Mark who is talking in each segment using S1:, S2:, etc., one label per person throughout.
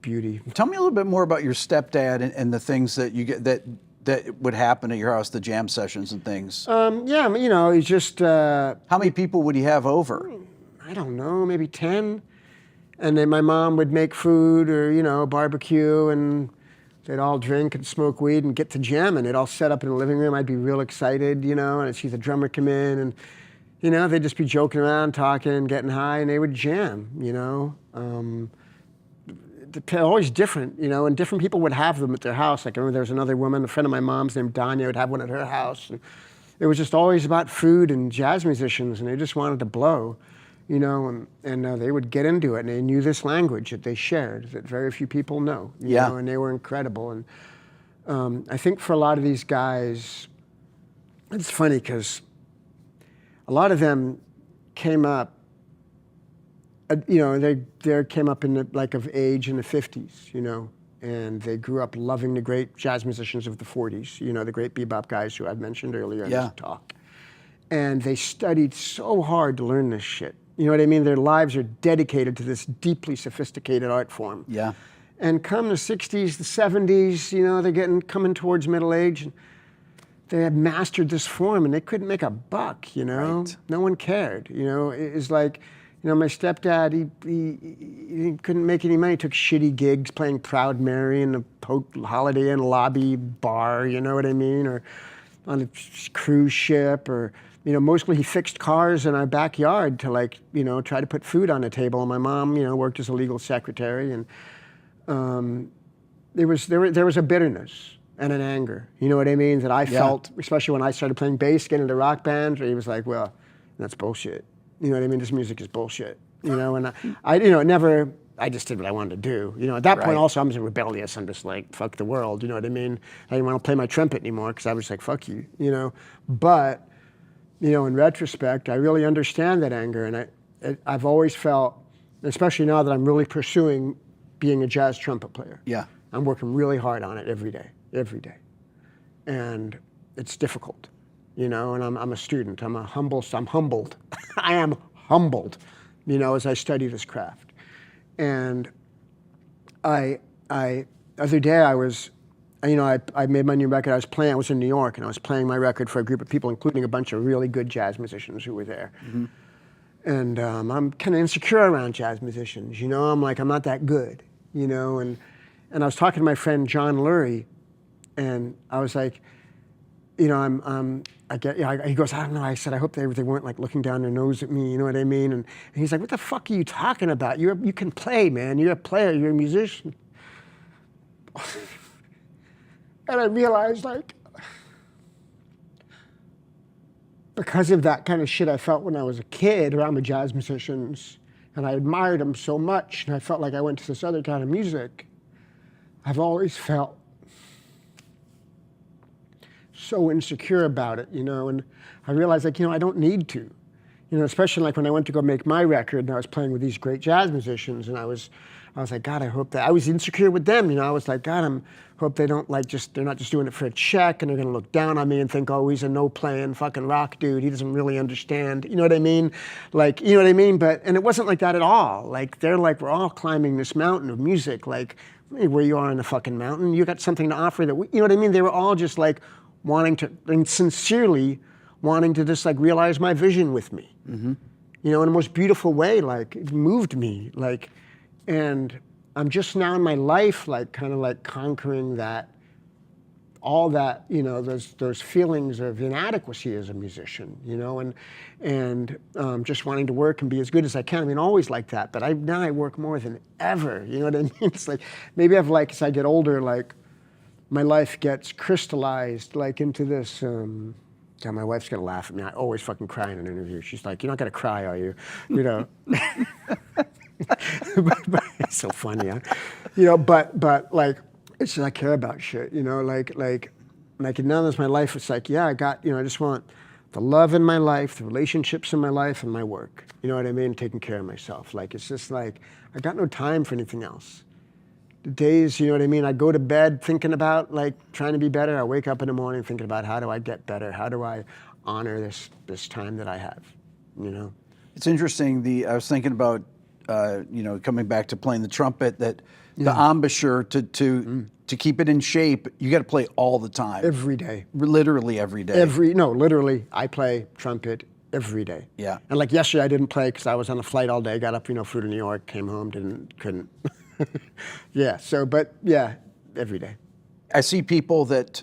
S1: beauty.
S2: Tell me a little bit more about your stepdad and the things that you get that would happen at your house, the jam sessions and things.
S1: Yeah, you know, he's just...
S2: How many people would he have over?
S1: I don't know, maybe 10. And then my mom would make food or, you know, barbecue, and they'd all drink and smoke weed and get to jamming. They'd all set up in the living room. I'd be real excited, you know, and I'd see the drummer come in, and, you know, they'd just be joking around, talking, getting high, and they would jam, you know. They're always different, you know, and different people would have them at their house. Like I remember there was another woman, a friend of my mom's named Danya, would have one at her house. And it was just always about food and jazz musicians, and they just wanted to blow. You know, and they would get into it, and they knew this language that they shared that very few people know. You know, and they were incredible. And I think for a lot of these guys, it's funny because a lot of them came up, you know, they came up in the, like of age in the 50s, you know, and they grew up loving the great jazz musicians of the 40s, you know, the great bebop guys who I've mentioned earlier in this talk. And they studied so hard to learn this shit. You know what I mean? Their lives are dedicated to this deeply sophisticated art form.
S2: Yeah.
S1: And come the 60s, the 70s, you know, they're coming towards middle age, and they had mastered this form, and they couldn't make a buck, you know?
S2: Right.
S1: No one cared, you know? It's like, you know, my stepdad, he couldn't make any money. He took shitty gigs playing Proud Mary in a Holiday Inn lobby bar, you know what I mean? Or on a cruise ship, or... You know, mostly he fixed cars in our backyard to, like, you know, try to put food on the table. And my mom, you know, worked as a legal secretary, and there was a bitterness and an anger, you know what I mean, that I felt, especially when I started playing bass, getting into rock bands, where he was like, well, that's bullshit. You know what I mean? This music is bullshit. You know, and I you know, I just did what I wanted to do. You know, at that point also, I'm just rebellious. I'm just like, fuck the world. You know what I mean? I didn't want to play my trumpet anymore because I was like, fuck you. You know, but. You know, in retrospect, I really understand that anger, and I've always felt, especially now that I'm really pursuing being a jazz trumpet player. Yeah. I'm working really hard on it every day. And it's difficult, you know, and I'm a student. I'm humbled. I am humbled, you know, as I study this craft. And other day I was, you know, I made my new record. I was in New York, and I was playing my record for a group of people, including a bunch of really good jazz musicians who were there. Mm-hmm. And I'm kind of insecure around jazz musicians, you know? I'm like, I'm not that good, you know? And I was talking to my friend John Lurie, and I was like, you know, he goes, I don't know. I said, I hope they weren't like looking down their nose at me, you know what I mean? And he's like, what the fuck are you talking about? You can play, man. You're a player. You're a musician. And I realized, like, because of that kind of shit I felt when I was a kid around the jazz musicians, and I admired them so much, and I felt like I went to this other kind of music, I've always felt so insecure about it, you know, and I realized, like, you know, I don't need to. You know, especially like when I went to go make my record, and I was playing with these great jazz musicians, and I was like, God, I hope that, I was insecure with them, you know, I was like, God, hope they don't like they're not just doing it for a check, and they're gonna look down on me and think, oh, he's a no-playing fucking rock dude, he doesn't really understand, you know what I mean? Like, you know what I mean? And it wasn't like that at all. Like, they're like, we're all climbing this mountain of music, like, where you are in the fucking mountain, you got something to offer that, you know what I mean? They were all just like wanting to, and sincerely wanting to just like realize my vision with me. Mm-hmm. You know, in the most beautiful way, like, it moved me, like, and I'm just now in my life, like, kind of like conquering that, all that, you know, those feelings of inadequacy as a musician, you know, and just wanting to work and be as good as I can. I mean, always like that, but now I work more than ever, you know what I mean? It's like, maybe I've like, as I get older, like, my life gets crystallized, like, into this, God, my wife's gonna laugh at me. I always fucking cry in an interview. She's like, "You're not gonna cry, are you?" You know. but it's so funny, huh? You know. But like, it's just I care about shit. You know, like now that's my life. It's like, yeah, I got. You know, I just want the love in my life, the relationships in my life, and my work. You know what I mean? Taking care of myself. Like, it's just like I got no time for anything else. The days, you know what I mean? I go to bed thinking about like trying to be better. I wake up in the morning thinking about how do I get better? How do I honor this time that I have? You know? It's interesting. I was thinking about, you know, coming back to playing the trumpet. That
S2: the embouchure to keep it in shape, you got to play all the time.
S1: Every day.
S2: Literally every day.
S1: Literally, I play trumpet every day.
S2: Yeah.
S1: And like yesterday, I didn't play because I was on a flight all day. Got up, flew to New York, came home, couldn't. Yeah. So, but yeah, every day.
S2: I see people that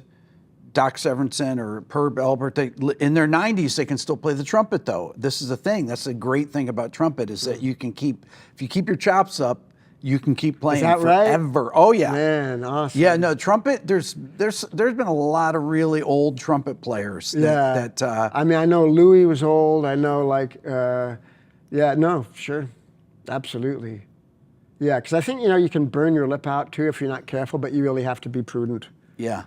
S2: Doc Severinsen or Herb Albert, in their 90s, they can still play the trumpet though. This is the thing. That's the great thing about trumpet is that you can if you keep your chops up, you can keep playing forever. Right? Oh yeah.
S1: Man, awesome.
S2: Yeah, no, trumpet, there's been a lot of really old trumpet players that
S1: I mean, I know Louis was old. I know sure. Absolutely. Yeah, because I think, you can burn your lip out too if you're not careful, but you really have to be prudent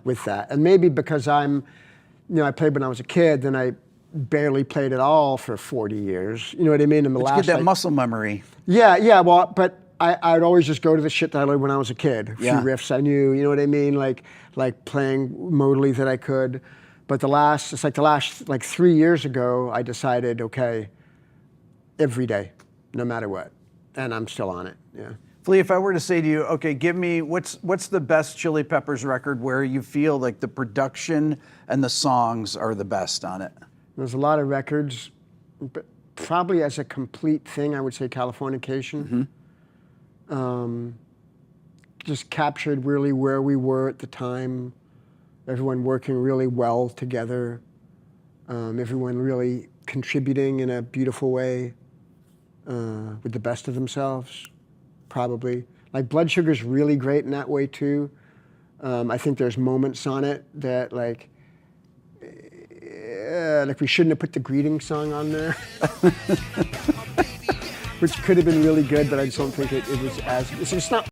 S1: with that. And maybe because I played when I was a kid, then I barely played at all for 40 years. You know what I mean?
S2: But you get that muscle memory.
S1: Yeah, well, but I'd always just go to the shit that I learned when I was a kid. A few riffs I knew, you know what I mean? Like playing modally that I could. But the last 3 years ago, I decided, okay, every day, no matter what. And I'm still on it, yeah.
S2: Flea, if I were to say to you, okay, give me, what's the best Chili Peppers record where you feel like the production and the songs are the best on it?
S1: There's a lot of records, but probably as a complete thing, I would say Californication. Just captured really where we were at the time, everyone working really well together, everyone really contributing in a beautiful way. With the best of themselves, probably. Like Blood Sugar's really great in that way too. I think there's moments on it that like we shouldn't have put the greeting song on there, which could have been really good, but I just don't think it was as. It's not